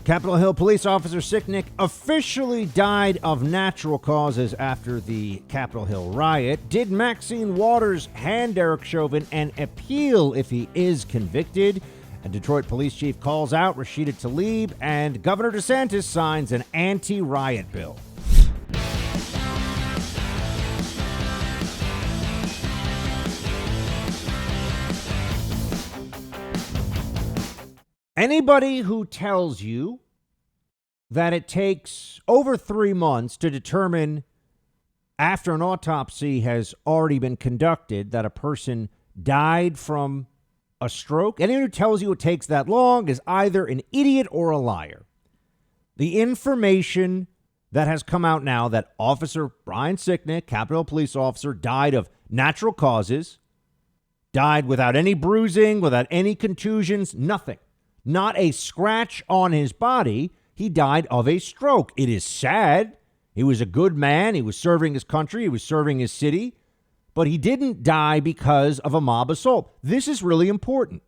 Capitol Hill police officer Sicknick officially died of natural causes after the Capitol Hill riot. Did Maxine Waters hand Derek Chauvin an appeal if he is convicted? And Detroit police chief calls out Rashida Tlaib, and Governor DeSantis signs an anti-riot bill. Anybody who tells you that it takes over 3 months to determine after an autopsy has already been conducted that a person died from a stroke, anyone who tells you it takes that long is either an idiot or a liar. The information that has come out now that Officer Brian Sicknick, Capitol Police officer, died of natural causes, died without any bruising, without any contusions, nothing. Not a scratch on his body. He died of a stroke. It is sad. He was a good man. He was serving his country. He was serving his city. But he didn't die because of a mob assault. This is really important.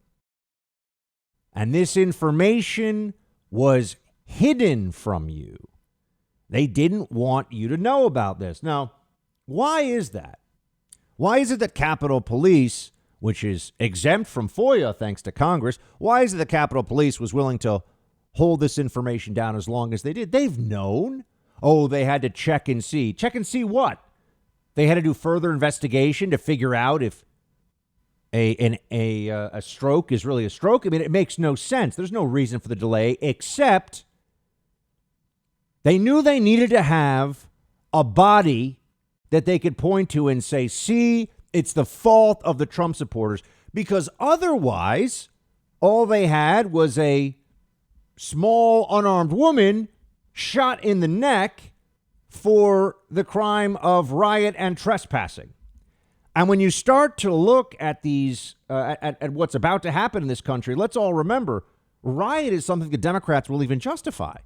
And this information was hidden from you. They didn't want you to know about this. Now, why is that? Why is it that Capitol Police, which is exempt from FOIA thanks to Congress, why is it the Capitol Police was willing to hold this information down as long as they did? They've known. Oh, they had to check and see. Check and see what? They had to do further investigation to figure out if a stroke is really a stroke. I mean, it makes no sense. There's no reason for the delay, except they knew they needed to have a body that they could point to and say, see, it's the fault of the Trump supporters, because otherwise all they had was a small unarmed woman shot in the neck for the crime of riot and trespassing. And when you start to look at these, at what's about to happen in this country, let's all remember, riot is something the Democrats will even justify.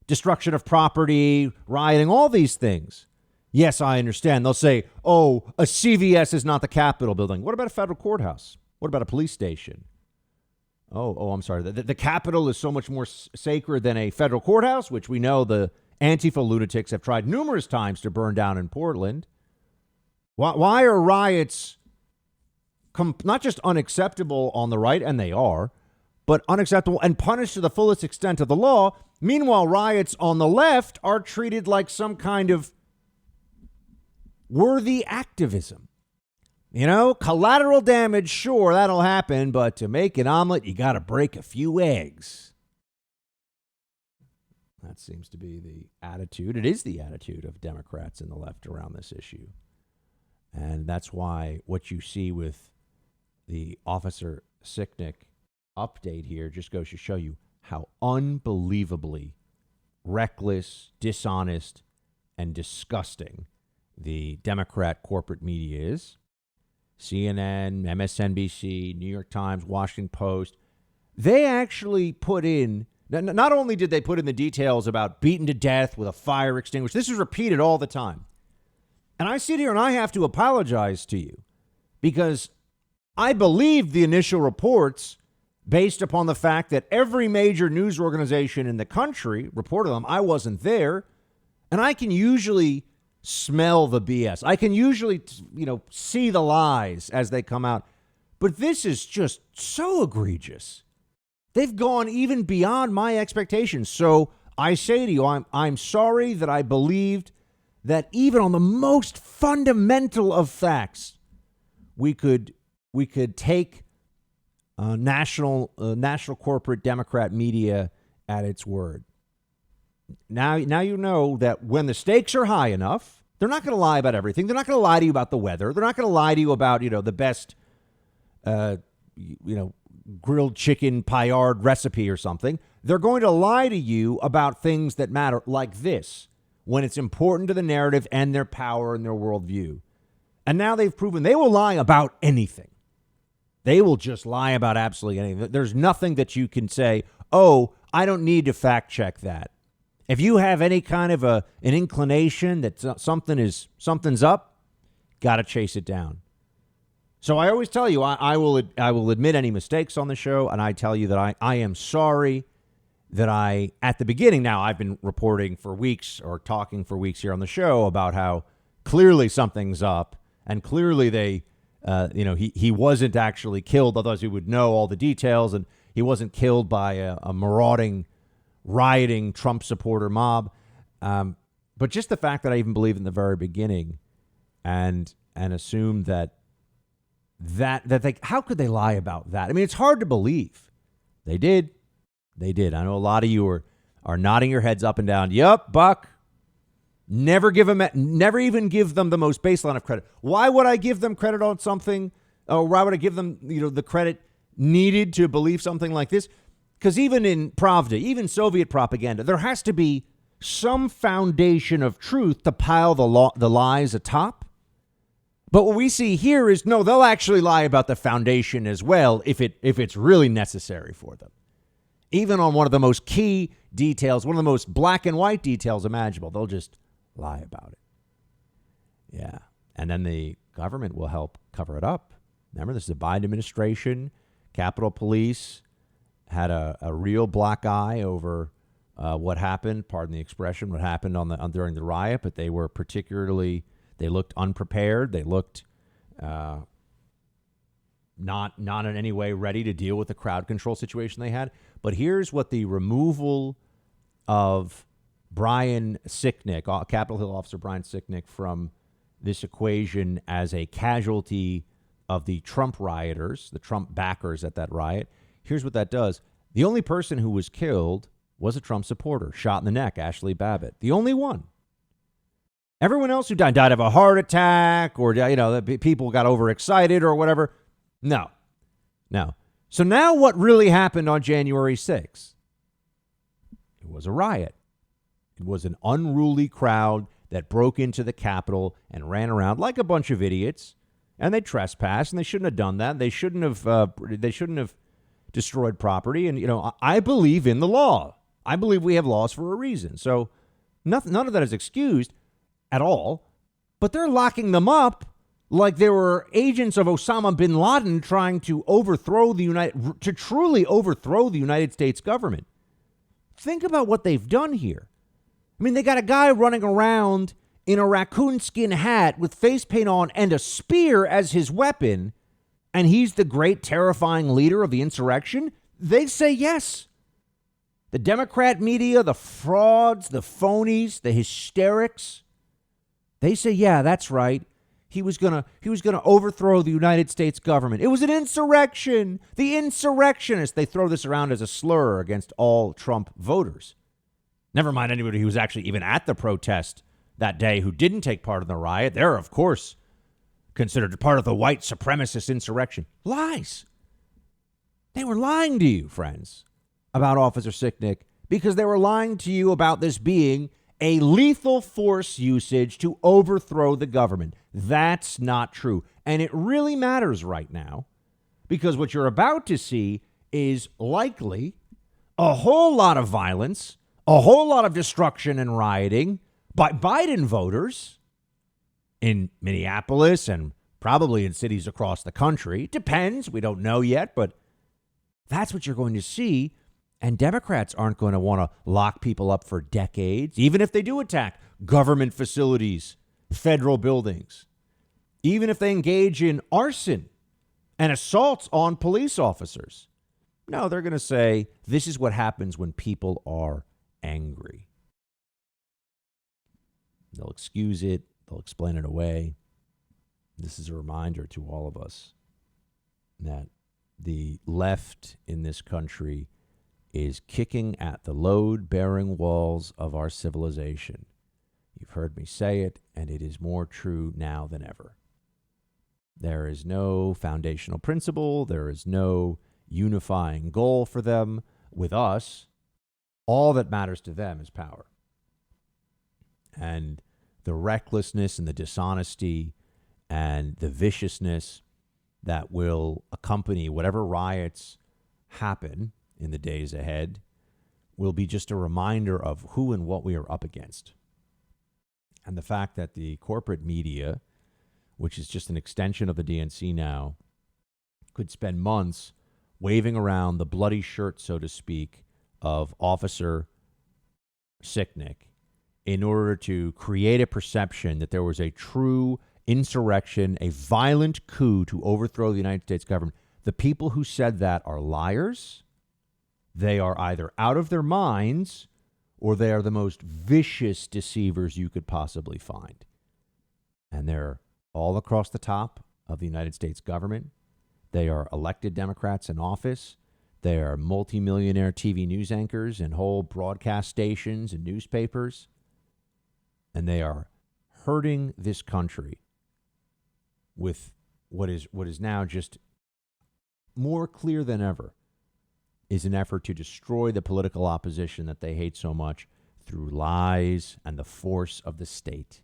Destruction of property, rioting, all these things. Yes, I understand. They'll say, oh, a CVS is not the Capitol building. What about a federal courthouse? What about a police station? Oh, I'm sorry. The Capitol is so much more sacred than a federal courthouse, which we know the Antifa lunatics have tried numerous times to burn down in Portland. Why are riots not just unacceptable on the right, and they are, but unacceptable and punished to the fullest extent of the law? Meanwhile, riots on the left are treated like some kind of worthy activism. You know, collateral damage, sure, that'll happen, but to make an omelet, you got to break a few eggs. That seems to be the attitude. It is the attitude of Democrats and the left around this issue. And that's why what you see with the Officer Sicknick update here just goes to show you how unbelievably reckless, dishonest, and disgusting the Democrat corporate media is. CNN, MSNBC, New York Times, Washington Post, they actually put in, not only did they put in the details about beaten to death with a fire extinguisher, this is repeated all the time. And I sit here and I have to apologize to you because I believed the initial reports based upon the fact that every major news organization in the country reported them. I wasn't there, and I can usually smell the BS. I can usually, see the lies as they come out. But this is just so egregious. They've gone even beyond my expectations. So I say to you, I'm sorry that I believed that even on the most fundamental of facts, we could take national corporate Democrat media at its word. Now you know that when the stakes are high enough, they're not going to lie about everything. They're not going to lie to you about the weather. They're not going to lie to you about, the best, grilled chicken paillard recipe or something. They're going to lie to you about things that matter, like this, when it's important to the narrative and their power and their worldview. And now they've proven they will lie about anything. They will just lie about absolutely anything. There's nothing that you can say, oh, I don't need to fact check that. If you have any kind of an inclination that something's up, got to chase it down. So I always tell you, I will admit any mistakes on the show, and I tell you that I am sorry that I, at the beginning, now I've been reporting for weeks or talking for weeks here on the show about how clearly something's up and clearly they, he wasn't actually killed, otherwise we would know all the details, and he wasn't killed by a marauding, rioting Trump supporter mob. But just the fact that I even believed in the very beginning and assumed that they, how could they lie about that? I mean, it's hard to believe. They did. They did. I know a lot of you are nodding your heads up and down. Yup, Buck. Never even give them the most baseline of credit. Why would I give them credit on something? Or why would I give them, the credit needed to believe something like this? Because even in Pravda, even Soviet propaganda, there has to be some foundation of truth to pile the lies atop. But what we see here is, no, they'll actually lie about the foundation as well if it's really necessary for them. Even on one of the most key details, one of the most black and white details imaginable, they'll just lie about it. Yeah. And then the government will help cover it up. Remember, this is the Biden administration. Capitol Police had a real black eye over what happened, pardon the expression, what happened during the riot, but they were they looked unprepared. They looked not in any way ready to deal with the crowd control situation they had. But here's what the removal of Brian Sicknick, Capitol Hill officer Brian Sicknick, from this equation as a casualty of the Trump rioters, the Trump backers at that riot. Here's what that does. The only person who was killed was a Trump supporter, shot in the neck, Ashley Babbitt. The only one. Everyone else who died of a heart attack or, people got overexcited or whatever. No. So now what really happened on January 6th? It was a riot. It was an unruly crowd that broke into the Capitol and ran around like a bunch of idiots, and they trespassed, and they shouldn't have done that. They shouldn't have destroyed property. And, I believe in the law. I believe we have laws for a reason. So none of that is excused at all, but they're locking them up like they were agents of Osama bin Laden trying to truly overthrow the United States government. Think about what they've done here. I mean, they got a guy running around in a raccoon skin hat with face paint on and a spear as his weapon, and he's the great, terrifying leader of the insurrection. They say yes. The Democrat media, the frauds, the phonies, the hysterics, they say, yeah, that's right. He was gonna overthrow the United States government. It was an insurrection. The insurrectionists. They throw this around as a slur against all Trump voters. Never mind anybody who was actually even at the protest that day who didn't take part in the riot. They're, of course, considered part of the white supremacist insurrection. Lies. They were lying to you, friends, about Officer Sicknick, because they were lying to you about this being a lethal force usage to overthrow the government. That's not true. And it really matters right now, because what you're about to see is likely a whole lot of violence, a whole lot of destruction and rioting by Biden voters in Minneapolis and probably in cities across the country. Depends. We don't know yet, but that's what you're going to see. And Democrats aren't going to want to lock people up for decades, even if they do attack government facilities, federal buildings, even if they engage in arson and assaults on police officers. No, they're going to say this is what happens when people are angry. They'll excuse it. They'll explain it away. This is a reminder to all of us that the left in this country is kicking at the load-bearing walls of our civilization. You've heard me say it, and it is more true now than ever. There is no foundational principle. There is no unifying goal for them. With us, all that matters to them is power. And the recklessness and the dishonesty and the viciousness that will accompany whatever riots happen in the days ahead will be just a reminder of who and what we are up against. And the fact that the corporate media, which is just an extension of the DNC now, could spend months waving around the bloody shirt, so to speak, of Officer Sicknick in order to create a perception that there was a true insurrection, a violent coup to overthrow the United States government. The people who said that are liars. They are either out of their minds or they are the most vicious deceivers you could possibly find. And they're all across the top of the United States government. They are elected Democrats in office. They are multimillionaire TV news anchors and whole broadcast stations and newspapers. And they are hurting this country with what is now just more clear than ever is an effort to destroy the political opposition that they hate so much through lies and the force of the state.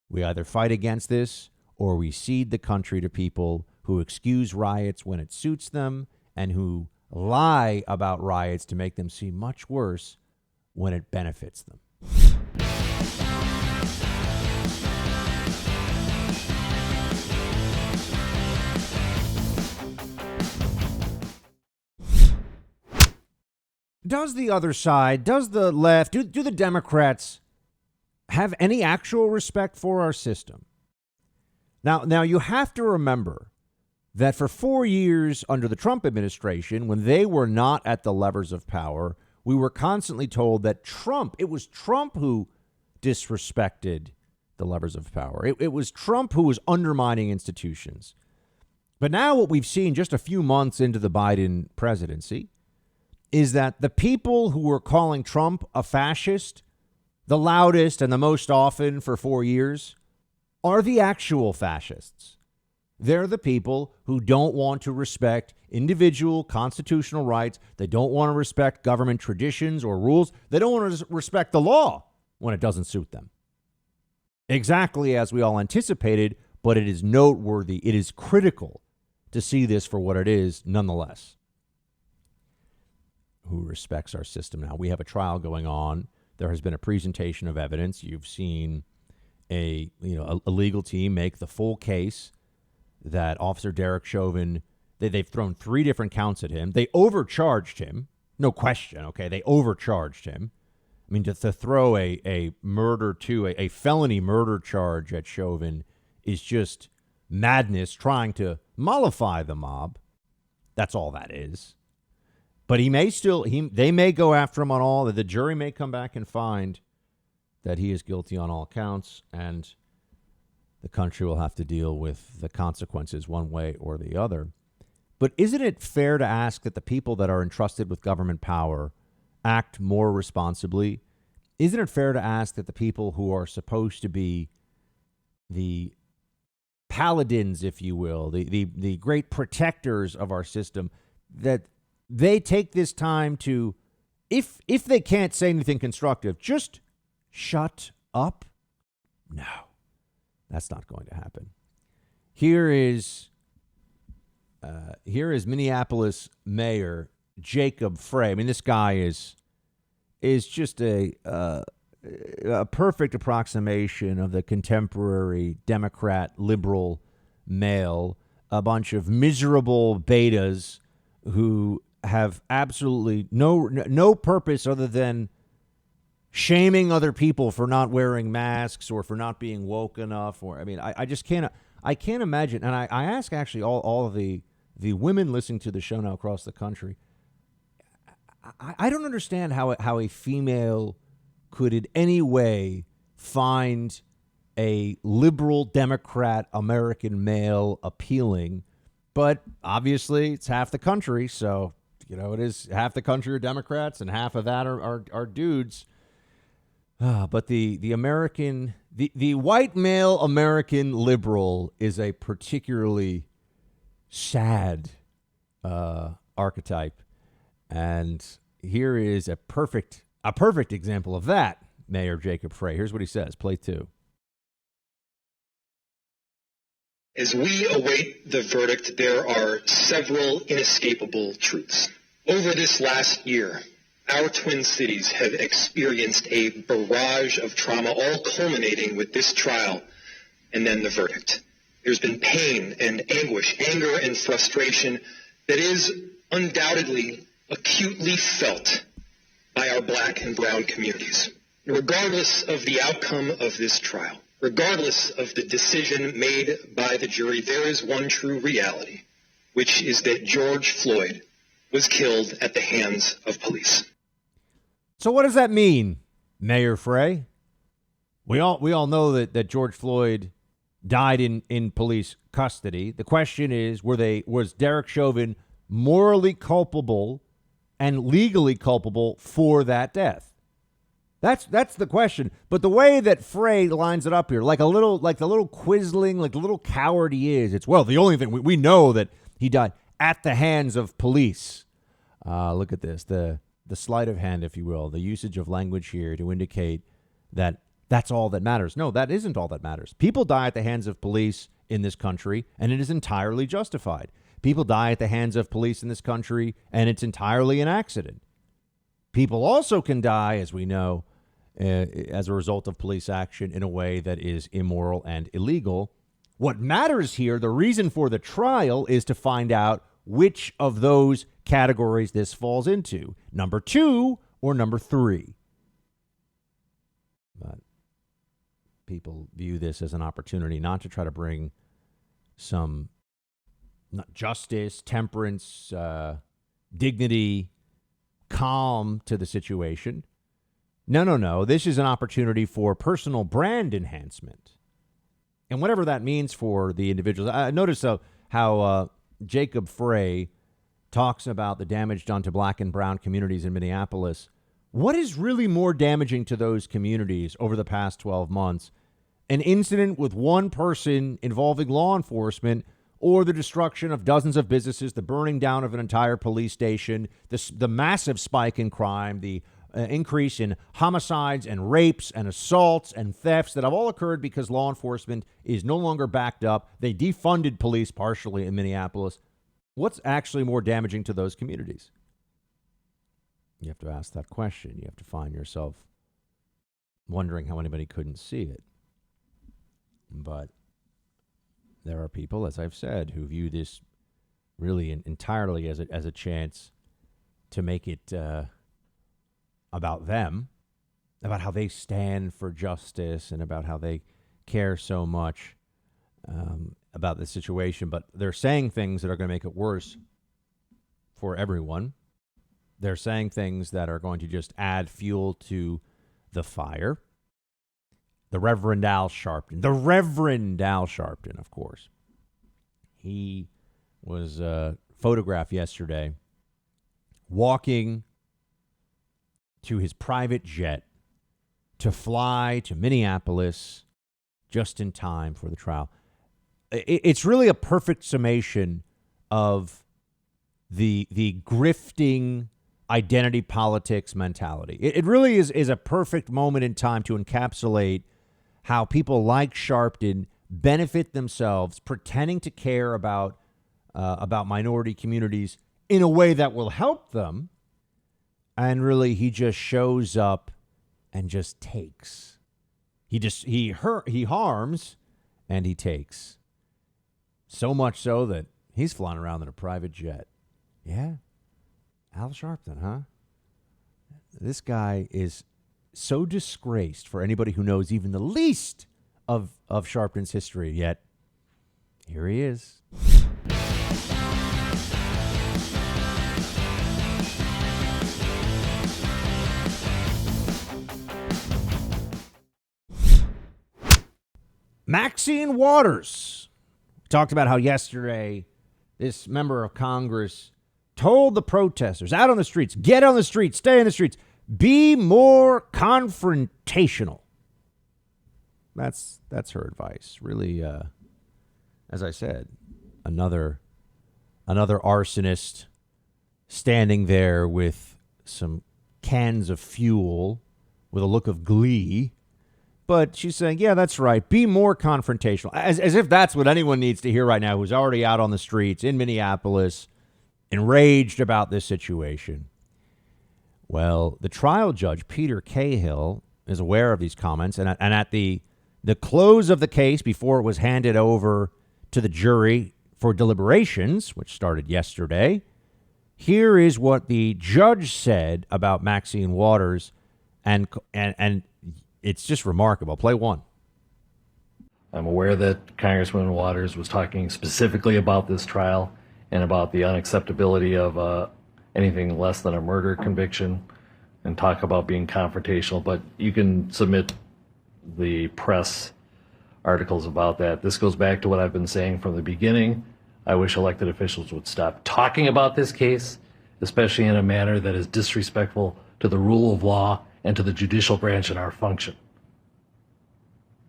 We either fight against this or we cede the country to people who excuse riots when it suits them and who lie about riots to make them seem much worse when it benefits them. Does the other side, does the left, do the Democrats have any actual respect for our system? Now you have to remember that for 4 years under the Trump administration, when they were not at the levers of power, we were constantly told that it was Trump who disrespected the levers of power. It was Trump who was undermining institutions. But now what we've seen just a few months into the Biden presidency is that the people who were calling Trump a fascist, the loudest and the most often for 4 years, are the actual fascists. They're the people who don't want to respect individual constitutional rights. They don't want to respect government traditions or rules. They don't want to respect the law when it doesn't suit them. Exactly as we all anticipated, but it is noteworthy. It is critical to see this for what it is nonetheless. Who respects our system now? We have a trial going on. There has been a presentation of evidence. You've seen a legal team make the full case that Officer Derek Chauvin, they've thrown 3 different counts at him. They overcharged him. No question, okay? They overcharged him. I mean, to throw a felony murder charge at Chauvin is just madness, trying to mollify the mob. That's all that is. But they may go after him on all. The jury may come back and find that he is guilty on all counts, and the country will have to deal with the consequences one way or the other. But isn't it fair to ask that the people that are entrusted with government power act more responsibly? Isn't it fair to ask that the people who are supposed to be the paladins, if you will, the great protectors of our system, that they take this time to, if they can't say anything constructive, just shut up? No, that's not going to happen. Here is Minneapolis Mayor Jacob Frey. I mean, this guy is just a perfect approximation of the contemporary Democrat liberal male, a bunch of miserable betas who have absolutely no purpose other than shaming other people for not wearing masks or for not being woke enough. Or I just can't imagine. And I ask actually all of the women listening to the show now across the country, I don't understand how a female could in any way find a liberal Democrat American male appealing. But obviously it's half the country, so it is half the country are Democrats and half of that are dudes. But the white male American liberal is a particularly sad archetype, and here is a perfect example of that. Mayor Jacob Frey. Here's what he says. Play 2. As we await the verdict, there are several inescapable truths. Over this last year, our Twin Cities have experienced a barrage of trauma, all culminating with this trial and then the verdict. There's been pain and anguish, anger and frustration that is undoubtedly acutely felt by our black and brown communities. Regardless of the outcome of this trial, regardless of the decision made by the jury, there is one true reality, which is that George Floyd was killed at the hands of police. So what does that mean, Mayor Frey? We all know that George Floyd died in police custody. The question is, was Derek Chauvin morally culpable and legally culpable for that death? That's the question. But the way that Frey lines it up here, like the little quizzling, like the little coward he is, it's, well, the only thing we know that he died at the hands of police. Look at this, the sleight of hand, if you will, the usage of language here to indicate that that's all that matters. No, that isn't all that matters. People die at the hands of police in this country, and it is entirely justified. People die at the hands of police in this country, and it's entirely an accident. People also can die, as we know, as a result of police action in a way that is immoral and illegal. What matters here, the reason for the trial, is to find out which of those categories this falls into, number 2 or number 3. But people view this as an opportunity not to try to bring some justice, temperance, dignity, calm to the situation. No. This is an opportunity for personal brand enhancement. And whatever that means for the individuals. I notice how Jacob Frey talks about the damage done to black and brown communities in Minneapolis. What is really more damaging to those communities over the past 12 months? An incident with one person involving law enforcement, or the destruction of dozens of businesses, the burning down of an entire police station, the massive spike in crime, the increase in homicides and rapes and assaults and thefts that have all occurred because law enforcement is no longer backed up. They defunded police partially in Minneapolis. What's actually more damaging to those communities? You have to ask that question. You have to find yourself wondering how anybody couldn't see it. But there are people, as I've said, who view this really entirely as a chance to make it about them, about how they stand for justice and about how they care so much about the situation. But they're saying things that are going to make it worse for everyone. They're saying things that are going to just add fuel to the fire. The Reverend Al Sharpton, of course. He was photographed yesterday walking to his private jet to fly to Minneapolis just in time for the trial. It's really a perfect summation of the grifting identity politics mentality. It really is a perfect moment in time to encapsulate how people like Sharpton benefit themselves pretending to care about minority communities in a way that will help them. And really, he just shows up and just takes. He harms and he takes. So much so that he's flying around in a private jet. Yeah. Al Sharpton, huh? This guy is so disgraced for anybody who knows even the least of Sharpton's history, yet here he is. Maxine Waters talked about how yesterday this member of Congress told the protesters out on the streets, get on the streets, stay in the streets, be more confrontational. That's her advice. Really, as I said, another arsonist standing there with some cans of fuel with a look of glee. But she's saying, yeah, that's right. Be more confrontational. As if that's what anyone needs to hear right now who's already out on the streets in Minneapolis, enraged about this situation. Well, the trial judge, Peter Cahill, is aware of these comments. And at the close of the case, before it was handed over to the jury for deliberations, which started yesterday, Here is what the judge said about Maxine Waters, and it's just remarkable. Play one. I'm aware that Congresswoman Waters was talking specifically about this trial and about the unacceptability of anything less than a murder conviction, and talk about being confrontational, but you can submit the press articles about that. This goes back to what I've been saying from the beginning. I wish elected officials would stop talking about this case, especially in a manner that is disrespectful to the rule of law and to the judicial branch and our function.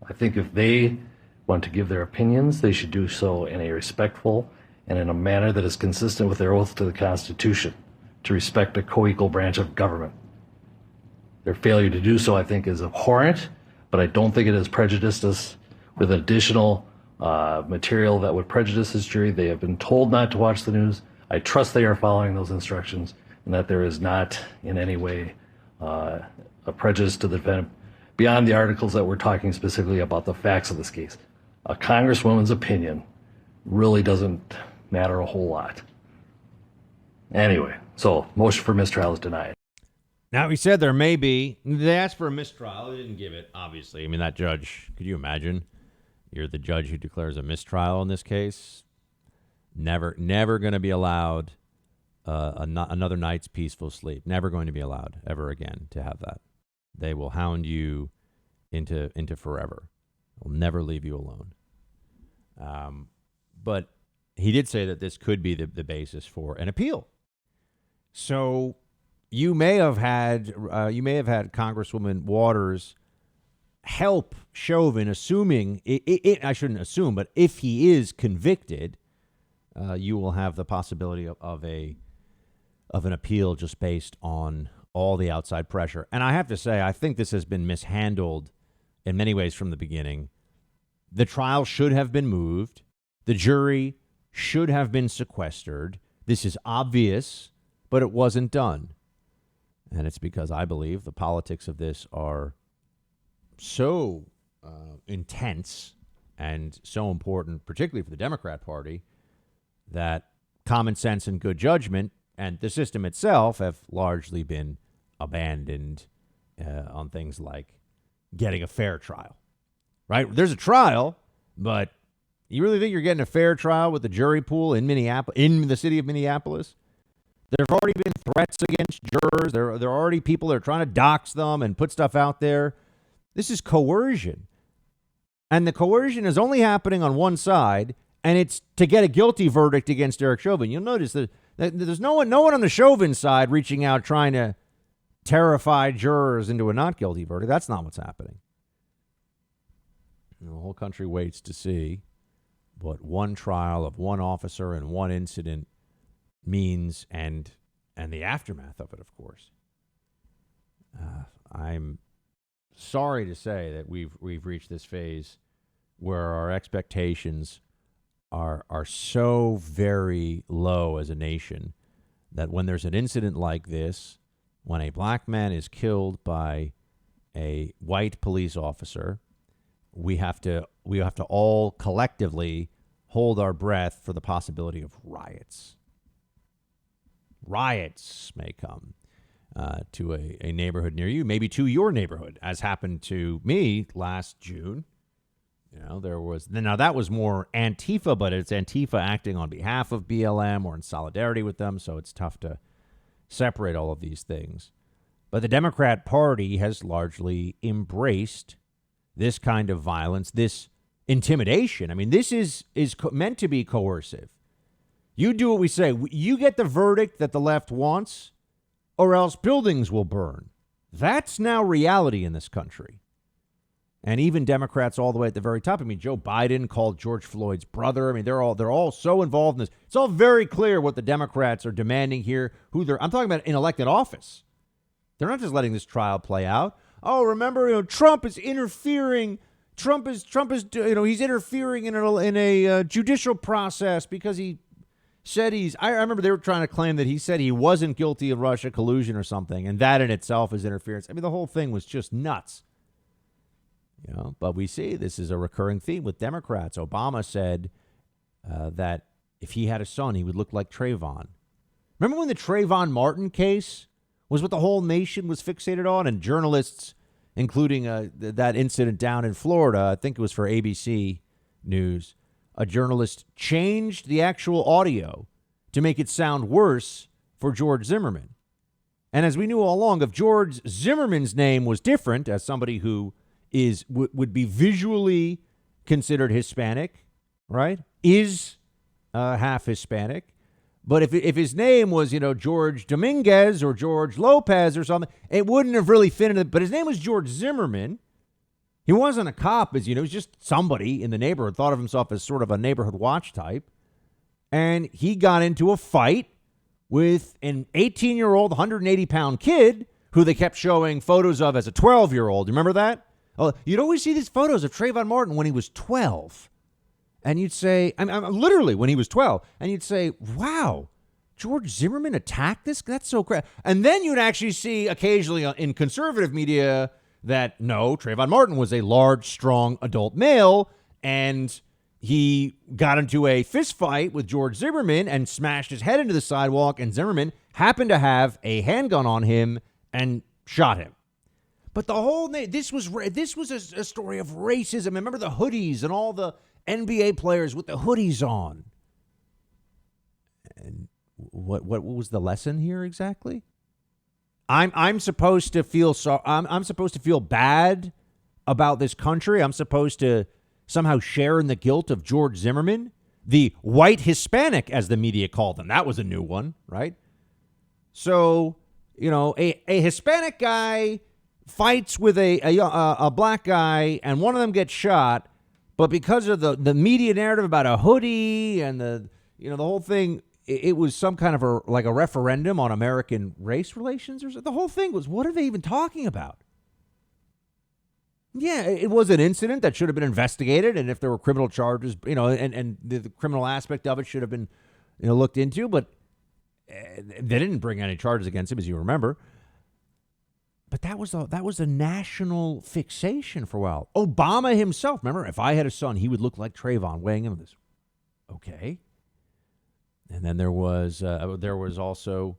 I think if they want to give their opinions, they should do so in a respectful and in a manner that is consistent with their oath to the Constitution, to respect a co-equal branch of government. Their failure to do so, I think, is abhorrent, but I don't think it has prejudiced us with additional material that would prejudice this jury. They have been told not to watch the news. I trust they are following those instructions, and that there is not in any way a prejudice to the defendant beyond the articles that we're talking specifically about the facts of this case. A congresswoman's opinion really doesn't matter a whole lot. Anyway, so motion for mistrial is denied. Now, he said there may be. They asked for a mistrial. They didn't give it, obviously. I mean, that judge, could you imagine? You're the judge who declares a mistrial in this case. Never going to be allowed another night's peaceful sleep. Never going to be allowed ever again to have that. They will hound you into forever. They'll never leave you alone. But he did say that this could be the basis for an appeal. So you may have had Congresswoman Waters help Chauvin, assuming I shouldn't assume, but if he is convicted, you will have the possibility of an appeal just based on all the outside pressure. And I have to say, I think this has been mishandled in many ways from the beginning. The trial should have been moved. The jury should have been sequestered. This is obvious, but it wasn't done. And it's because I believe the politics of this are so intense and so important, particularly for the Democrat Party, that common sense and good judgment and the system itself have largely been abandoned on things like getting a fair trial, right? There's a trial, but you really think you're getting a fair trial with the jury pool in Minneapolis, in the city of Minneapolis? There have already been threats against jurors. There are already people that are trying to dox them and put stuff out there. This is coercion. And the coercion is only happening on one side, and it's to get a guilty verdict against Derek Chauvin. You'll notice that there's no one on the Chauvin side reaching out trying to terrify jurors into a not guilty verdict. That's not what's happening. And the whole country waits to see what one trial of one officer and one incident means, and the aftermath of it, of course. I'm sorry to say that we've reached this phase where our expectations are so very low as a nation that when there's an incident like this, when a black man is killed by a white police officer, we have to all collectively hold our breath for the possibility of riots. Riots may come to a neighborhood near you, maybe to your neighborhood, as happened to me last June. You know, that was more Antifa, but it's Antifa acting on behalf of BLM or in solidarity with them, so it's tough to separate all of these things. But the Democrat Party has largely embraced this kind of violence, this intimidation. I mean, this is meant to be coercive. You do what we say. You get the verdict that the left wants, or else buildings will burn. That's now reality in this country. And even Democrats all the way at the very top. I mean, Joe Biden called George Floyd's brother. I mean, they're all so involved in this. It's all very clear what the Democrats are demanding here. I'm talking about in elected office. They're not just letting this trial play out. Oh, remember, Trump is interfering. Trump is he's interfering in a judicial process because he said I remember they were trying to claim that he said he wasn't guilty of Russia collusion or something, and that in itself is interference. I mean, the whole thing was just nuts. But we see this is a recurring theme with Democrats. Obama said that if he had a son, he would look like Trayvon. Remember when the Trayvon Martin case was what the whole nation was fixated on, and journalists, including that incident down in Florida, I think it was for ABC News, a journalist changed the actual audio to make it sound worse for George Zimmerman. And as we knew all along, if George Zimmerman's name was different, as somebody who would be visually considered Hispanic, right, is half Hispanic, but if his name was, George Dominguez or George Lopez or something, it wouldn't have really fit in it. But his name was George Zimmerman. He wasn't a cop, as you know. He was just somebody in the neighborhood, thought of himself as sort of a neighborhood watch type. And he got into a fight with an 18-year-old, 180-pound kid who they kept showing photos of as a 12-year-old. Remember that? Oh, you'd always see these photos of Trayvon Martin when he was 12. And you'd say, literally when he was 12, and you'd say, wow, George Zimmerman attacked this? That's so crazy. And then you'd actually see occasionally in conservative media that, no, Trayvon Martin was a large, strong adult male, and he got into a fist fight with George Zimmerman and smashed his head into the sidewalk, and Zimmerman happened to have a handgun on him and shot him. But the whole this was a story of racism. Remember the hoodies and all the NBA players with the hoodies on. And what was the lesson here exactly? I'm supposed to feel I'm supposed to feel bad about this country. I'm supposed to somehow share in the guilt of George Zimmerman, the white Hispanic, as the media called him. That was a new one, right? So, a Hispanic guy fights with a black guy, and one of them gets shot. But because of the media narrative about a hoodie and the whole thing, it was some kind of a referendum on American race relations, or the whole thing was, what are they even talking about? Yeah, it was an incident that should have been investigated, and if there were criminal charges, and the criminal aspect of it should have been, looked into, but they didn't bring any charges against him, as you remember. But that was a national fixation for a while. Obama himself, remember, if I had a son, he would look like Trayvon, weighing in on this. Okay. And then there was also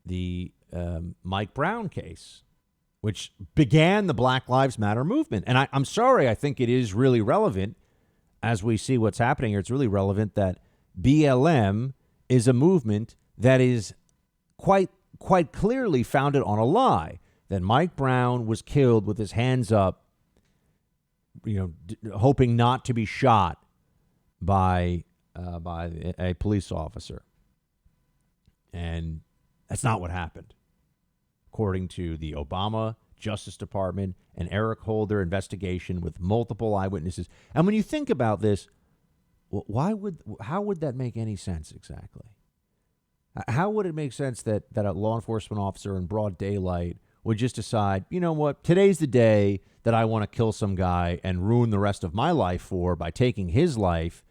the Mike Brown case, which began the Black Lives Matter movement. And I'm sorry, I think it is really relevant as we see what's happening here. It's really relevant that BLM is a movement that is quite clearly founded on a lie, that Mike Brown was killed with his hands up, hoping not to be shot by a police officer. And that's not what happened. According to the Obama Justice Department and Eric Holder investigation with multiple eyewitnesses. And when you think about this, how would that make any sense exactly? How would it make sense that a law enforcement officer in broad daylight would just decide, you know what, today's the day that I want to kill some guy and ruin the rest of my life by taking his life,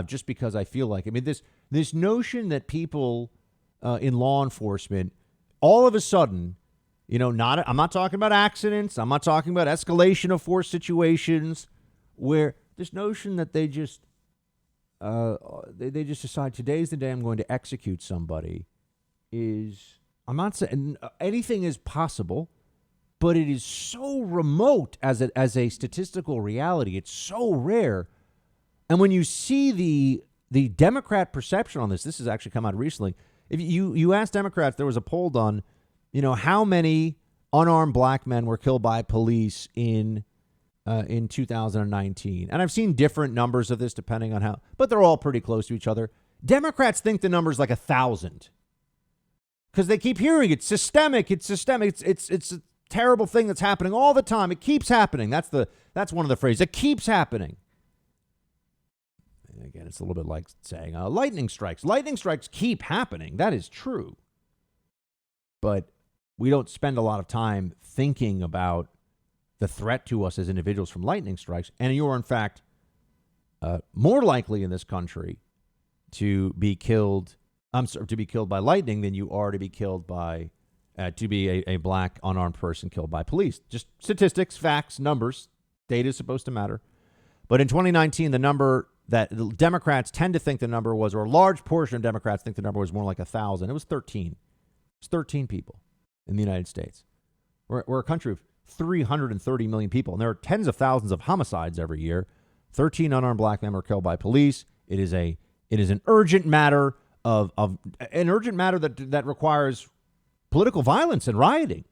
just because I feel like, this notion that people in law enforcement, all of a sudden, I'm not talking about accidents, I'm not talking about escalation of force situations, where this notion that they just decide today's the day I'm going to execute somebody is, I'm not saying anything is possible, but it is so remote as a statistical reality. It's so rare. And when you see the Democrat perception on this has actually come out recently. If you ask Democrats, there was a poll done, how many unarmed black men were killed by police in 2019. And I've seen different numbers of this depending on how, but they're all pretty close to each other. Democrats think the number's like 1,000. Because they keep hearing it's systemic. It's a terrible thing that's happening all the time. It keeps happening. That's one of the phrases. It keeps happening. And again, it's a little bit like saying lightning strikes. Lightning strikes keep happening. That is true. But we don't spend a lot of time thinking about the threat to us as individuals from lightning strikes. And you are, in fact, more likely in this country to be killed by lightning than you are to be killed by, to be a black unarmed person killed by police. Just statistics, facts, numbers. Data is supposed to matter. But in 2019, the number that the Democrats tend to think the number was, or a large portion of Democrats think the number was more like 1,000. It was 13. It's 13 people in the United States. We're a country of 330 million people, and there are tens of thousands of homicides every year. 13 unarmed black men were killed by police. It is an urgent matter of an urgent matter that requires political violence and rioting.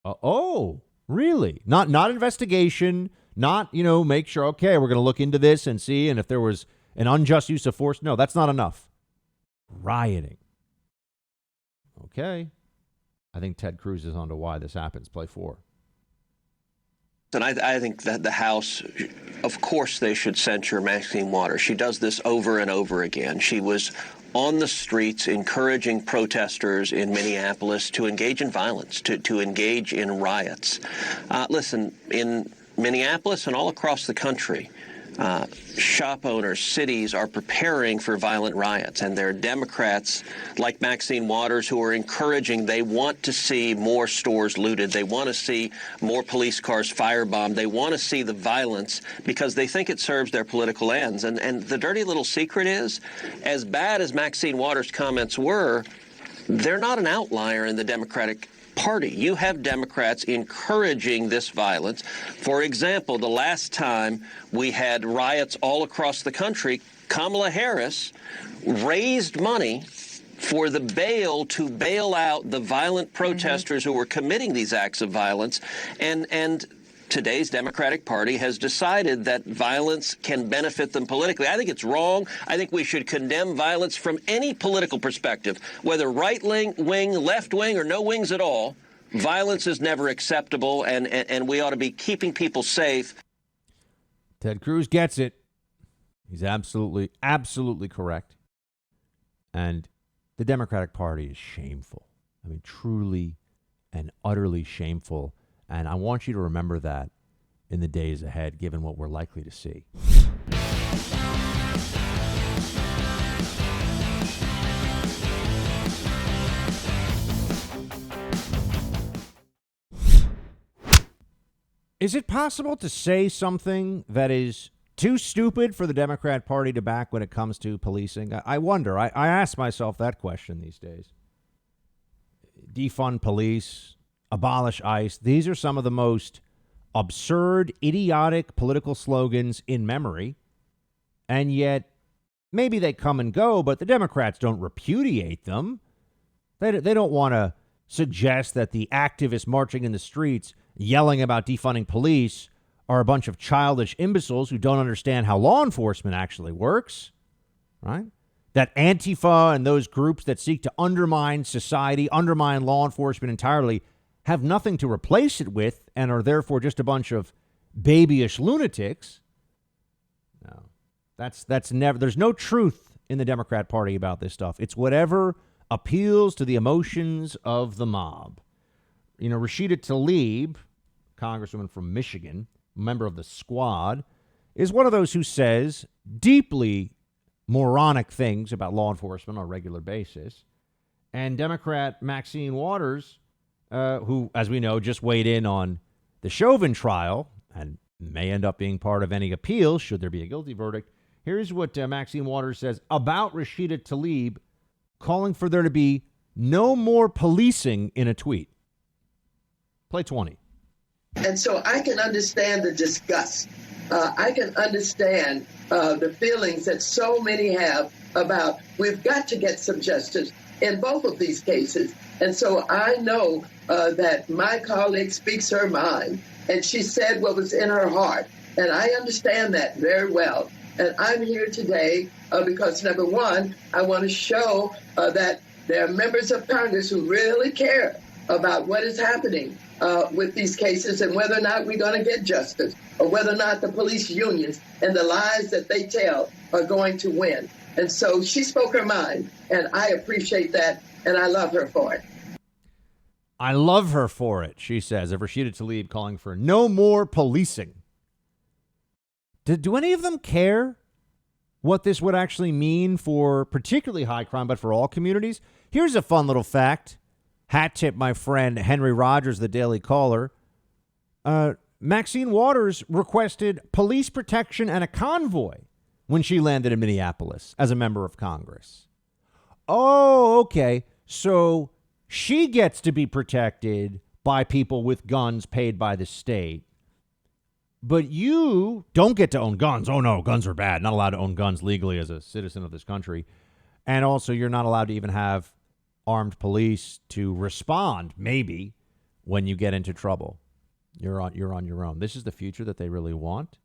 Oh, really? Not investigation, not, make sure, okay, we're going to look into this and see, and if there was an unjust use of force. No, that's not enough. Rioting. Okay. I think Ted Cruz is on to why this happens. Play 4. And I think that the House, of course, they should censure Maxine Waters. She does this over and over again. She was on the streets encouraging protesters in Minneapolis to engage in violence, to engage in riots. Listen, in Minneapolis and all across the country, shop owners, cities are preparing for violent riots, and there are Democrats like Maxine Waters who are encouraging. They want to see more stores looted. They want to see more police cars firebombed. They want to see the violence because they think it serves their political ends. And the dirty little secret is, as bad as Maxine Waters' comments were, they're not an outlier in the Democratic Party. You have Democrats encouraging this violence. For example, the last time we had riots all across the country, Kamala Harris raised money for the to bail out the violent protesters who were committing these acts of violence. And today's Democratic Party has decided that violence can benefit them politically. I think it's wrong. I think we should condemn violence from any political perspective, whether right wing, left wing, or no wings at all. Violence is never acceptable, and we ought to be keeping people safe. Ted Cruz gets it. He's absolutely correct. And the Democratic Party is shameful. I mean, truly and utterly shameful. And I want you to remember that in the days ahead, given what we're likely to see. Is it possible to say something that is too stupid for the Democrat Party to back when it comes to policing? I wonder. I ask myself that question these days. Defund police, abolish ICE. These are some of the most absurd, idiotic political slogans in memory. And yet, maybe they come and go, but the Democrats don't repudiate them. They don't want to suggest that the activists marching in the streets yelling about defunding police are a bunch of childish imbeciles who don't understand how law enforcement actually works, right? That Antifa and those groups that seek to undermine society, undermine law enforcement entirely, have nothing to replace it with and are therefore just a bunch of babyish lunatics. No, that's never, there's no truth in the Democrat Party about this stuff. It's whatever appeals to the emotions of the mob. Rashida Tlaib, Congresswoman from Michigan, member of the Squad, is one of those who says deeply moronic things about law enforcement on a regular basis. And Democrat Maxine Waters, who, as we know, just weighed in on the Chauvin trial and may end up being part of any appeal should there be a guilty verdict. Here's what Maxine Waters says about Rashida Tlaib, calling for there to be no more policing in a tweet. Play 20. And so I can understand the disgust. I can understand the feelings that so many have about we've got to get some justice in both of these cases. And so I know that my colleague speaks her mind, and she said what was in her heart. And I understand that very well. And I'm here today because, number one, I want to show that there are members of Congress who really care about what is happening with these cases and whether or not we're going to get justice or whether or not the police unions and the lies that they tell are going to win. And so she spoke her mind, and I appreciate that, and I love her for it. I love her for it, she says, of Rashida Tlaib calling for no more policing. Do any of them care what this would actually mean for particularly high crime, but for all communities? Here's a fun little fact. Hat tip my friend Henry Rogers, the Daily Caller. Maxine Waters requested police protection and a convoy when she landed in Minneapolis as a member of Congress. Oh, okay. So she gets to be protected by people with guns paid by the state. But you don't get to own guns. Oh, no, guns are bad. Not allowed to own guns legally as a citizen of this country. And also, you're not allowed to even have armed police to respond, maybe, when you get into trouble. You're on your own. This is the future that they really want.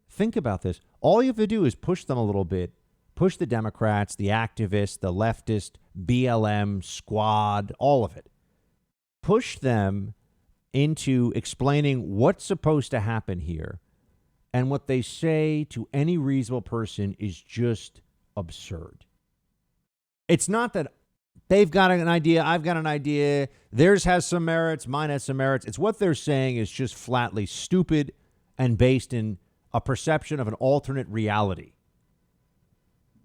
Think about this. All you have to do is push them a little bit. Push the Democrats, the activists, the leftist, BLM squad, all of it. Push them into explaining what's supposed to happen here. And what they say to any reasonable person is just absurd. It's not that they've got an idea, I've got an idea, theirs has some merits, mine has some merits. It's what they're saying is just flatly stupid and based in a perception of an alternate reality.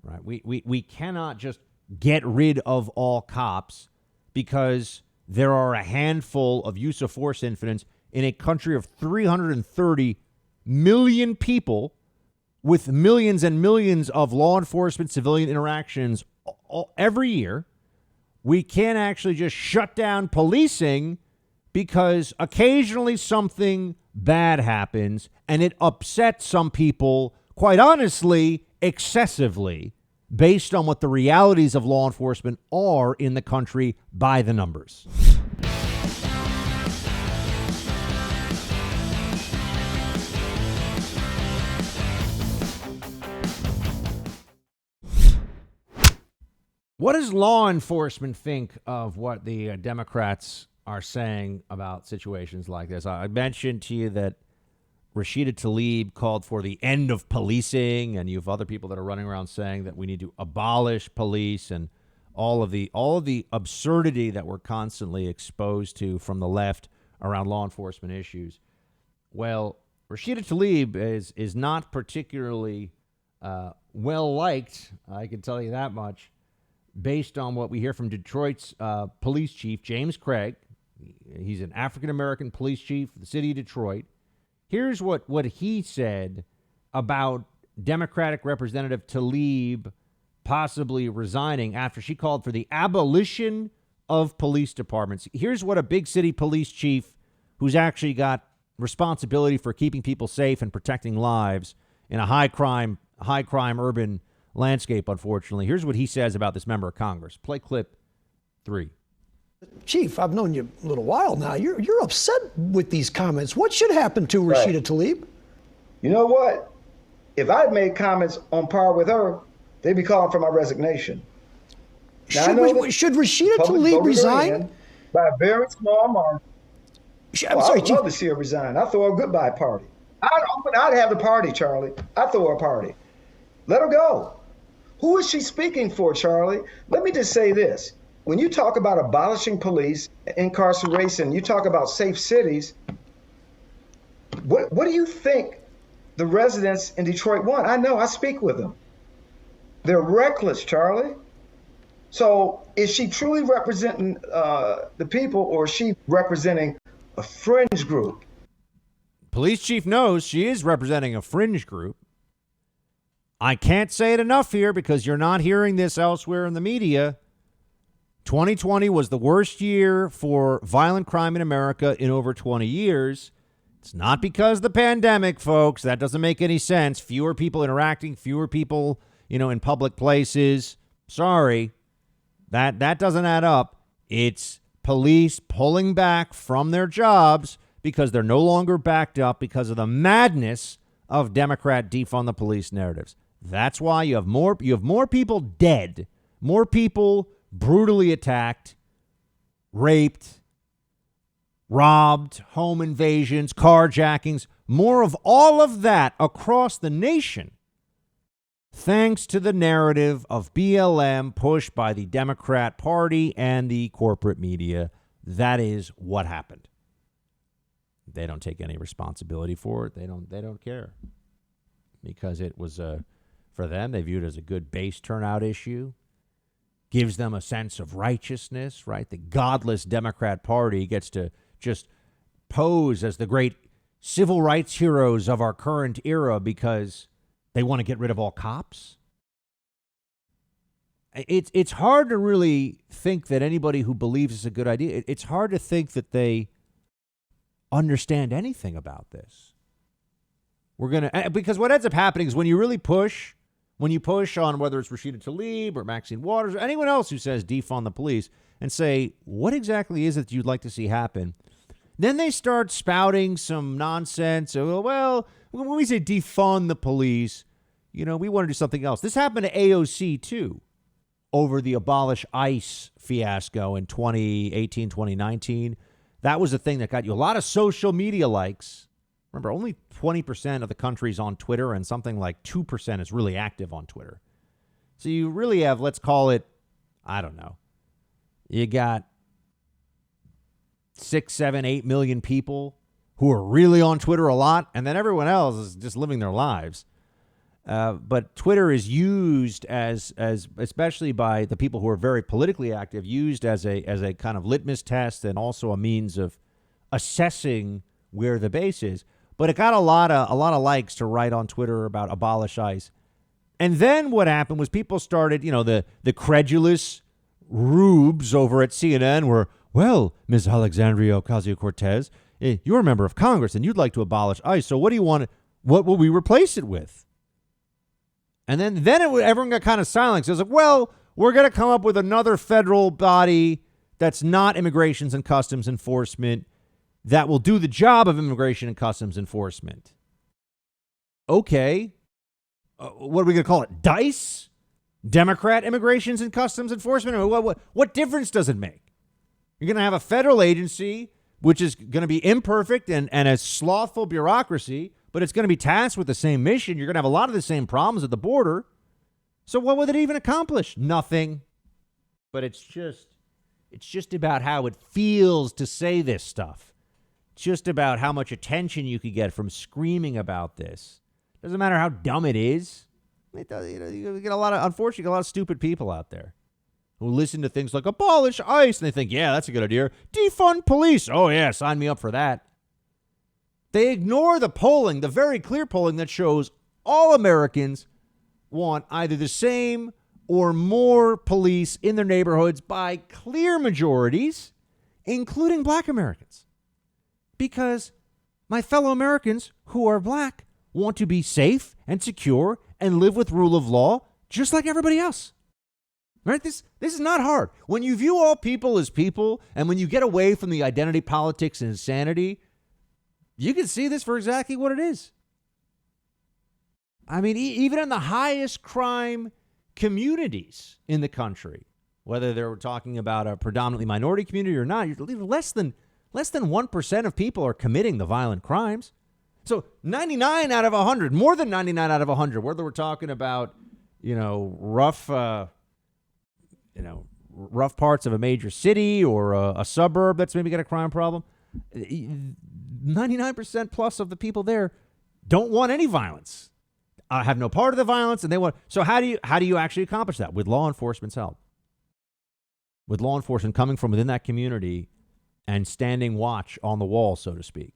Right? We cannot just get rid of all cops because there are a handful of use of force incidents in a country of 330 million people with millions and millions of law enforcement civilian interactions every year. We can't actually just shut down policing because occasionally something bad happens and it upsets some people, quite honestly, excessively, based on what the realities of law enforcement are in the country by the numbers. What does law enforcement think of what the Democrats are saying about situations like this? I mentioned to you that Rashida Tlaib called for the end of policing, and you have other people that are running around saying that we need to abolish police and all of the absurdity that we're constantly exposed to from the left around law enforcement issues. Well, Rashida Tlaib is not particularly well liked, I can tell you that much, based on what we hear from Detroit's police chief, James Craig. He's an African-American police chief for the city of Detroit. Here's what he said about Democratic Representative Tlaib possibly resigning after she called for the abolition of police departments. Here's what a big city police chief who's actually got responsibility for keeping people safe and protecting lives in a high crime urban landscape, unfortunately. Here's what he says about this member of Congress. Play clip 3. Chief, I've known you a little while now. You're upset with these comments. What should happen to Rashida Tlaib? You know what? If I'd made comments on par with her, they'd be calling for my resignation. Now, should Rashida Tlaib resign? By a very small margin. I'm sorry, I'd Chief. love to see her resign. I'd throw her a goodbye party. I'd have the party, Charlie. I'd throw her a party. Let her go. Who is she speaking for, Charlie? Let me just say this. When you talk about abolishing police, incarceration, you talk about safe cities, what do you think the residents in Detroit want? I know, I speak with them. They're reckless, Charlie. So is she truly representing the people, or is she representing a fringe group? Police chief knows she is representing a fringe group. I can't say it enough here because you're not hearing this elsewhere in the media. 2020 was the worst year for violent crime in America in over 20 years. It's not because of the pandemic, folks. That doesn't make any sense. Fewer people interacting, fewer people, in public places. Sorry. That doesn't add up. It's police pulling back from their jobs because they're no longer backed up because of the madness of Democrat defund the police narratives. That's why you have more people dead, more people brutally attacked, raped, robbed, home invasions, carjackings, more of all of that across the nation, thanks to the narrative of BLM pushed by the Democrat Party and the corporate media. That is what happened. They don't take any responsibility for it. They don't care because it was for them, they viewed it as a good base turnout issue. Gives them a sense of righteousness, right? The godless Democrat Party gets to just pose as the great civil rights heroes of our current era because They want to get rid of all cops. It's hard to really think that anybody who believes it's a good idea, it's hard to think that they understand anything about this. Because what ends up happening is when you push on whether it's Rashida Tlaib or Maxine Waters or anyone else who says defund the police and say, what exactly is it that you'd like to see happen? Then they start spouting some nonsense. Well, when we say defund the police, we want to do something else. This happened to AOC too, over the abolish ICE fiasco in 2018, 2019. That was the thing that got you a lot of social media likes. Remember, only 20% of the country's on Twitter and something like 2% is really active on Twitter. So you really have, let's call it, I don't know. You got 6, 7, 8 million people who are really on Twitter a lot, and then everyone else is just living their lives. But Twitter is used as especially by the people who are very politically active, used as a kind of litmus test and also a means of assessing where the base is. But it got a lot of likes to write on Twitter about abolish ICE. And then what happened was people started, the credulous rubes over at CNN were, well, Ms. Alexandria Ocasio-Cortez, you're a member of Congress and you'd like to abolish ICE. So what do you want? What will we replace it with? And then everyone got kind of silent. So it was like, well, we're going to come up with another federal body that's not Immigration and Customs Enforcement that will do the job of Immigration and Customs Enforcement. Okay. What are we going to call it? DICE? Democrat Immigration and Customs Enforcement? What difference does it make? You're going to have a federal agency, which is going to be imperfect and a slothful bureaucracy, but it's going to be tasked with the same mission. You're going to have a lot of the same problems at the border. So what would it even accomplish? Nothing. But it's just about how it feels to say this stuff. It's just about how much attention you could get from screaming about this. Doesn't matter how dumb it is. You get unfortunately, a lot of stupid people out there who listen to things like abolish ICE and they think, yeah, that's a good idea. Defund police. Oh, yeah, sign me up for that. They ignore the polling, the very clear polling that shows all Americans want either the same or more police in their neighborhoods by clear majorities, including black Americans. Because my fellow Americans who are black want to be safe and secure and live with rule of law just like everybody else. Right? This is not hard. When you view all people as people and when you get away from the identity politics and insanity, you can see this for exactly what it is. I mean, even in the highest crime communities in the country, whether they're talking about a predominantly minority community or not, less than 1% of people are committing the violent crimes. So 99 out of 100, more than 99 out of 100, whether we're talking about, rough parts of a major city or a suburb that's maybe got a crime problem, 99% plus of the people there don't want any violence, have no part of the violence, and they want. So how do you actually accomplish that? With law enforcement's help, with law enforcement coming from within that community and standing watch on the wall, so to speak.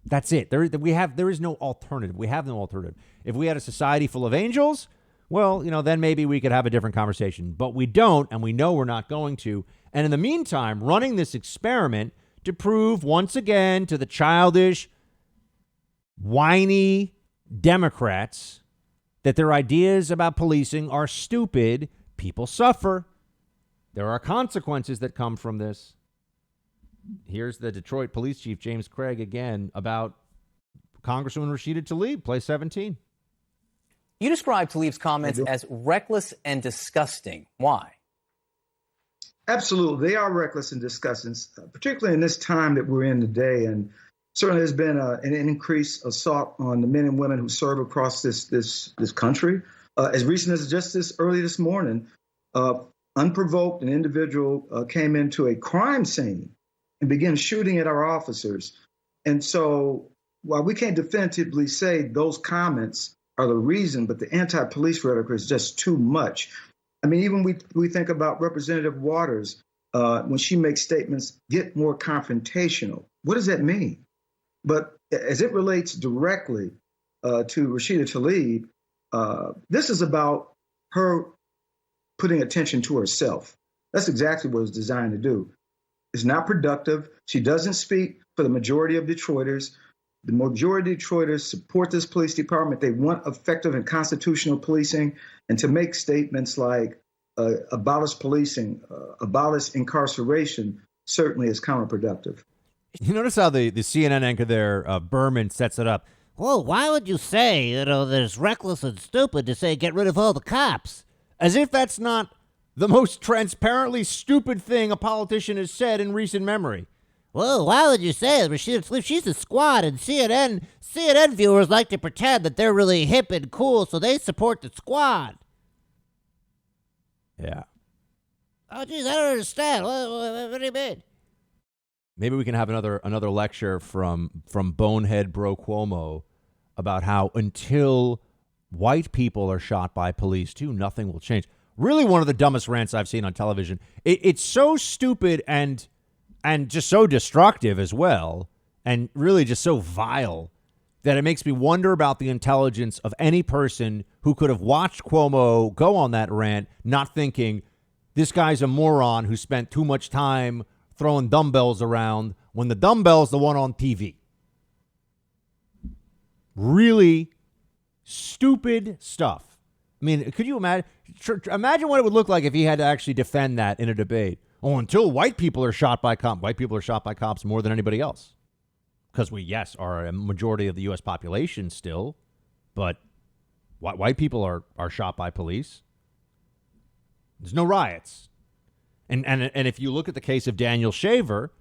That's it. There is no alternative. We have no alternative. If we had a society full of angels, well, then maybe we could have a different conversation. But we don't, and we know we're not going to. And in the meantime, running this experiment to prove once again to the childish, whiny Democrats that their ideas about policing are stupid, people suffer. There are consequences that come from this. Here's the Detroit Police Chief, James Craig, again, about Congresswoman Rashida Tlaib, play 17. You describe Tlaib's comments as reckless and disgusting. Why? Absolutely. They are reckless and disgusting, particularly in this time that we're in today. And certainly there's been an increased assault on the men and women who serve across this country. As recent as just early this morning, unprovoked, an individual came into a crime scene and began shooting at our officers. And so while we can't definitively say those comments are the reason, but the anti-police rhetoric is just too much. I mean, even we think about Representative Waters when she makes statements, get more confrontational. What does that mean? But as it relates directly to Rashida Tlaib, this is about her putting attention to herself. That's exactly what it's designed to do. It's not productive. She doesn't speak for the majority of Detroiters. The majority of Detroiters support this police department. They want effective and constitutional policing. And to make statements like abolish policing, abolish incarceration, certainly is counterproductive. You notice how the CNN anchor there, Berman, sets it up. Well, why would you say, that it's reckless and stupid to say get rid of all the cops? As if that's not the most transparently stupid thing a politician has said in recent memory. Well, why would you say it? Rashida Tlaib, she's a squad, and CNN viewers like to pretend that they're really hip and cool, so they support the squad. Yeah. Oh, geez, I don't understand. What do you mean? Maybe we can have another lecture from Bonehead Bro Cuomo about how until white people are shot by police too, nothing will change. Really one of the dumbest rants I've seen on television. It's so stupid and just so destructive as well, and really just so vile that it makes me wonder about the intelligence of any person who could have watched Cuomo go on that rant, not thinking, this guy's a moron who spent too much time throwing dumbbells around when the dumbbell's the one on TV. Really stupid stuff. I mean, could you imagine what it would look like if he had to actually defend that in a debate? Oh, until white people are shot by cops. White people are shot by cops more than anybody else. Because we, yes, are a majority of the U.S. population still, but white people are shot by police. There's no riots. And if you look at the case of Daniel Shaver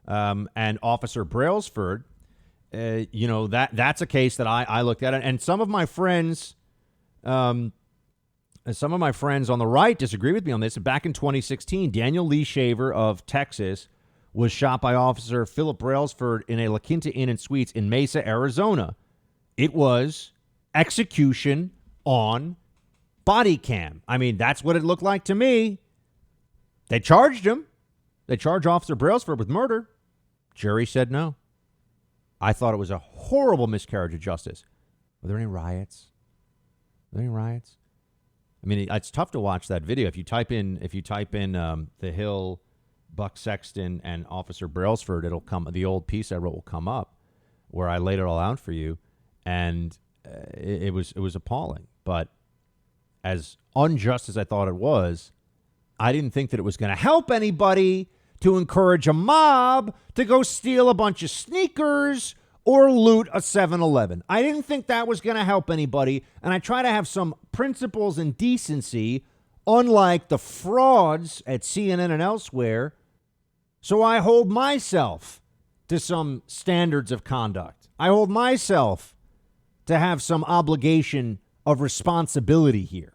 and Officer Brailsford, that's a case that I looked at. And some of my friends on the right disagree with me on this. Back in 2016, Daniel Lee Shaver of Texas was shot by Officer Philip Brailsford in a La Quinta Inn and Suites in Mesa, Arizona. It was execution on body cam. I mean, that's what it looked like to me. They charged him. They charged Officer Brailsford with murder. Jury said no. I thought it was a horrible miscarriage of justice. Were there any riots? I mean, it's tough to watch that video. If you type in The Hill, Buck Sexton, and Officer Brailsford, it'll come. The old piece I wrote will come up, where I laid it all out for you, and it was appalling. But as unjust as I thought it was, I didn't think that it was going to help anybody to encourage a mob to go steal a bunch of sneakers or loot a 7-Eleven. I didn't think that was going to help anybody, and I try to have some principles and decency, unlike the frauds at CNN and elsewhere, so I hold myself to some standards of conduct. I hold myself to have some obligation of responsibility here.